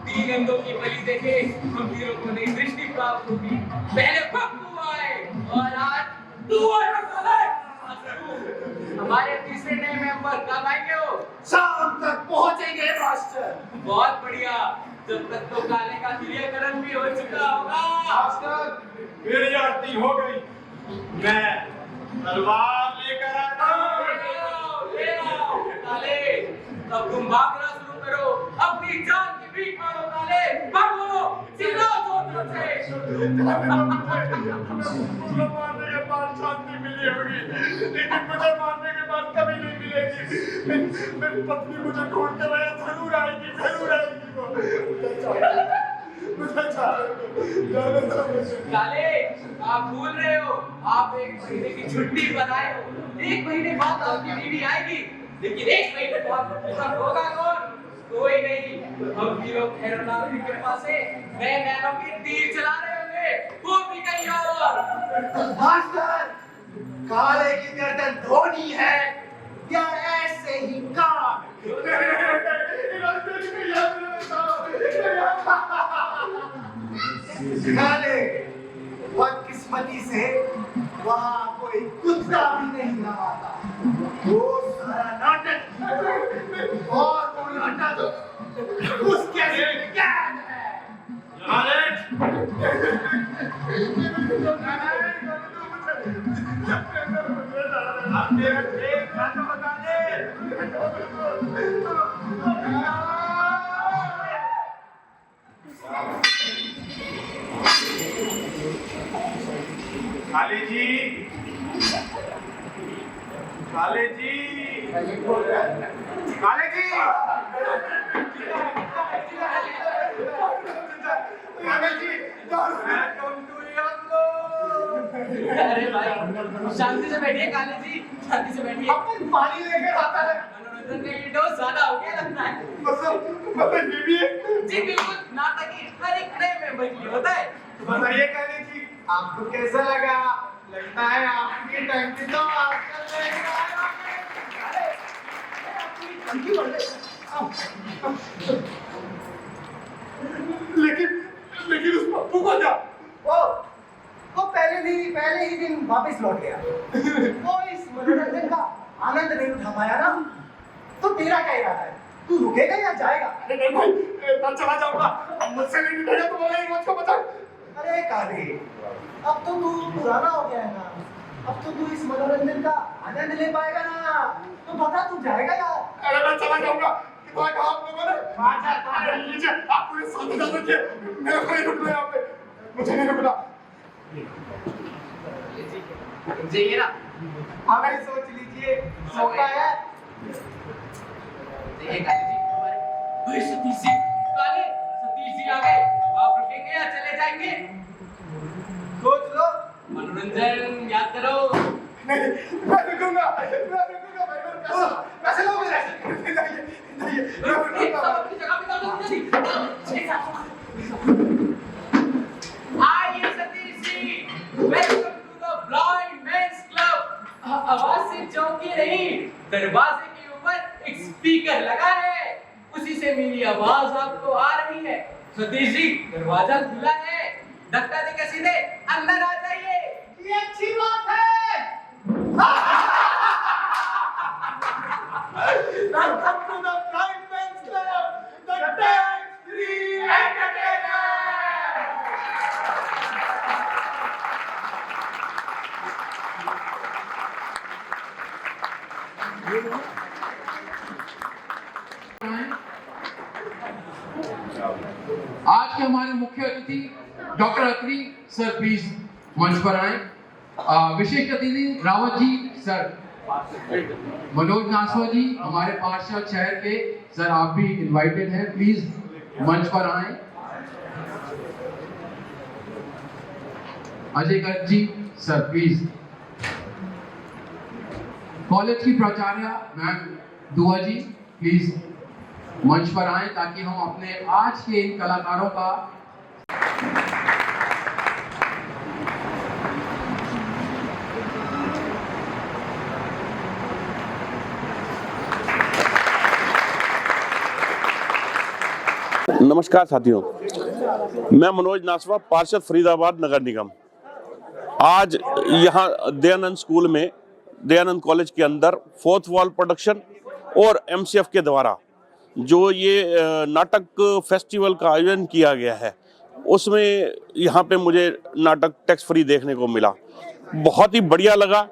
Speaker 4: तीन अंधों की बलि देखे हम हीरो को नई दृष्टि प्राप्त होगी। पहले पप्पू आए और आज तू आया साले। हमारे तीसरे नए मेंबर कब आएंगे हो?
Speaker 6: शाम तक पहुंचेंगे मास्टर।
Speaker 4: बहुत बढ़िया, जब तक तो काले का क्रियाकरण भी हो चुका होगा।
Speaker 5: मास्टर, मेरी आरती हो गई। मैं तलवार लेकर आता हूँ।
Speaker 4: ले आओ काले, तब तुम भागना शुरू करो। अपनी जान की भीख मांगो काले, भागो, चिल्लाओ जोर से।
Speaker 5: मुझे मारने के बाद शांति मिली होगी, लेकिन मुझे मारने के बाद कभी नहीं मिलेगी। मेरी पत्नी मुझे ढूंढ के वहाँ जरूर आएगी, जरूर आएगी वो। मुझे जाने दो मुझे।
Speaker 4: काले, आप भूल रहे हो, आप 1 महीने की छुट्टी बनाए हो। 1 महीने बाद आपकी बीवी आएगी, लेकिन 1 महीने बाद इधर होगा कौन? कोई नहीं। हम हीरो भैरवनाथ की कृपा से नए नैनों के तीर चला रहे होंगे, वो भी कहीं और।
Speaker 6: मास्टर, काले की गर्दन धोनी है या ऐसे ही काट? काले, बदकिस्मती से वहाँ कोई कुत्ता भी नहीं नहाता। वो सारा नाटक और वो नाटक उसके कैद है।
Speaker 5: अब मेरा खेल ना तो बता दे। काली जी, काले जी, काले जी, काले जी, वेलकम टू यंगो।
Speaker 4: अरे भाई शांति से बैठिए काले जी, शांति से बैठिए।
Speaker 6: अपन पानी लेकर आता है।
Speaker 4: मनोरंजन का ये डोज ज्यादा हो गया लगता है।
Speaker 5: मतलब ये भी है।
Speaker 4: जी बिल्कुल, नाटक की हर एक नए मेंबर के लिए होता है।
Speaker 5: तो बताइए काले जी, आपको कैसा लगा? लगता है आपकी टंकी तो आजकल नहीं आ लेकिन लेकिन उस पप्पू को क्या?
Speaker 6: वो पहले ही दिन वापस लौट गया। वो इस मनोरंजन का आनंद नहीं उठा पाया ना, तो तेरा क्या इरादा है? तू रुकेगा या जाएगा?
Speaker 5: अरे नहीं भाई, मैं चला जाऊंगा। मुझसे नहीं निकलेगा तो मेरा एक रोज का बचा।
Speaker 6: अरे काले, अब तो तू पुराना हो गया है ना, अब तो तू इस मनोरंजन का आनंद ले पाएगा ना, तो बता तू जाएगा या?
Speaker 5: अरे मैं चला जाऊंगा। कितना कहा आप लोगों ने? अरे लीजिए, आप पूरे साथ जा रखिए। मेरे को नहीं रुकना यहाँ पे, मुझे नहीं रुकना।
Speaker 4: जाइए ना।
Speaker 6: हमें सोच लीजिए, मौका है।
Speaker 4: जाइए काले जी। अरे सतीश जी, काले सतीश जी आ गए। आप रुकेंगे या चले जाएंगे?
Speaker 6: सोच लो।
Speaker 4: मनोरंजन याद करो।
Speaker 5: नहीं, मैं रुकूंगा भाई, मेरे पैसे लो मेरे।
Speaker 4: सब अपनी जगह पे कर दो जी। आइए Satish ji, welcome to the blind men's club. आवाज से चौंकी नहीं, दरवाजे के ऊपर एक स्पीकर लगा है, उसी से मेरी आवाज आपको आ रही है। सतीश जी, दरवाजा खुला है, धक्का देकर सीधे अंदर आ जाइए।
Speaker 6: ये अच्छी बात है। Welcome to the Blind Men's Club, the tax-free entertainer.
Speaker 2: आज के हमारे मुख्य अतिथि डॉक्टर अत्री सर प्लीज मंच पर आए। विशिष्ट अतिथि रावत जी सर, मनोज नासवा जी हमारे पार्षद शहर के सर, आप भी इनवाइटेड हैं, प्लीज मंच पर आए। Ajay Garg ji sir please. College की प्राचार्य मैम दुआ जी प्लीज मंच पर आए ताकि हम अपने आज के इन कलाकारों का
Speaker 9: नमस्कार साथियों, मैं मनोज नासवा, पार्षद फरीदाबाद नगर निगम। आज यहाँ दयानंद स्कूल में, दयानंद कॉलेज के अंदर फोर्थ वॉल प्रोडक्शन और MCF के द्वारा जो ये नाटक फेस्टिवल का आयोजन किया गया है, उसमें यहाँ पे मुझे नाटक टैक्स फ्री देखने को मिला। बहुत ही बढ़िया लगा,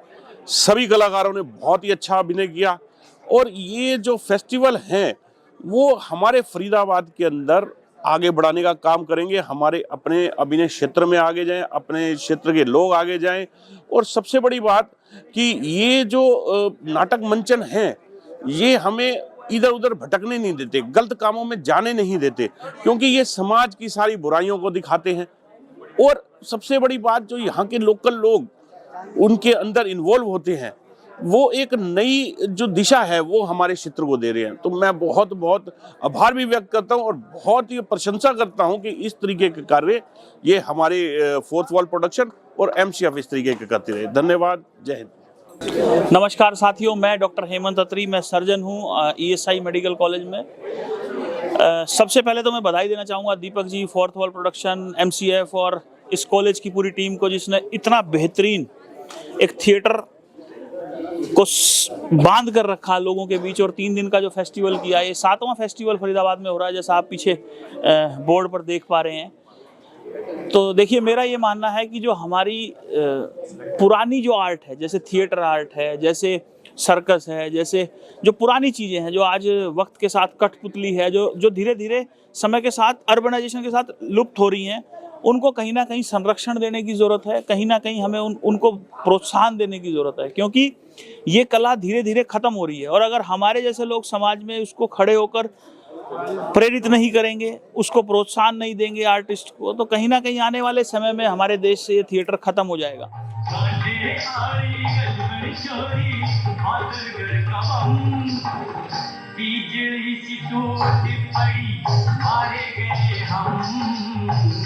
Speaker 9: सभी कलाकारों ने बहुत ही अच्छा अभिनय किया। और ये जो फेस्टिवल हैं वो हमारे फरीदाबाद के अंदर आगे बढ़ाने का काम करेंगे, हमारे अपने अभिनय क्षेत्र में आगे जाएं, अपने क्षेत्र के लोग आगे जाएं। और सबसे बड़ी बात कि ये जो नाटक मंचन हैं ये हमें इधर उधर भटकने नहीं देते, गलत कामों में जाने नहीं देते, क्योंकि ये समाज की सारी बुराइयों को दिखाते हैं। और सबसे बड़ी बात, जो यहाँ के लोकल लोग उनके अंदर इन्वॉल्व होते हैं, वो एक नई जो दिशा है वो हमारे क्षेत्र को दे रहे हैं। तो मैं बहुत बहुत आभार भी व्यक्त करता हूँ और बहुत ही प्रशंसा करता हूँ कि इस तरीके के कार्य ये हमारे फोर्थ वॉल प्रोडक्शन और MCF इस तरीके के करते रहे। धन्यवाद, जय हिंद।
Speaker 10: नमस्कार साथियों, मैं डॉक्टर हेमंत अत्री, मैं सर्जन हूँ ESI मेडिकल कॉलेज में। सबसे पहले तो मैं बधाई देना चाहूँगा Deepak ji, fourth wall production, MCF और इस कॉलेज की पूरी टीम को, जिसने इतना बेहतरीन एक थिएटर को बांध कर रखा लोगों के बीच और 3 दिन का जो फेस्टिवल किया। ये 7वां फेस्टिवल फरीदाबाद में हो रहा है, जैसा आप पीछे बोर्ड पर देख पा रहे हैं। तो देखिए, मेरा ये मानना है कि जो हमारी पुरानी जो आर्ट है, जैसे थिएटर आर्ट है, जैसे सर्कस है, जैसे जो पुरानी चीज़ें हैं जो आज वक्त के साथ कठपुतली है, जो धीरे धीरे समय के साथ अर्बनाइजेशन के साथ लुप्त हो रही हैं, उनको कहीं ना कहीं संरक्षण देने की ज़रूरत है, कहीं ना कहीं हमें उनको प्रोत्साहन देने की ज़रूरत है, क्योंकि ये कला धीरे धीरे ख़त्म हो रही है। और अगर हमारे जैसे लोग समाज में उसको खड़े होकर प्रेरित नहीं करेंगे, उसको प्रोत्साहन नहीं देंगे आर्टिस्ट को, तो कहीं ना कहीं आने वाले समय में हमारे देश से ये थिएटर खत्म हो जाएगा।
Speaker 1: बिजली सी टूट पड़ी, मारे गए हम।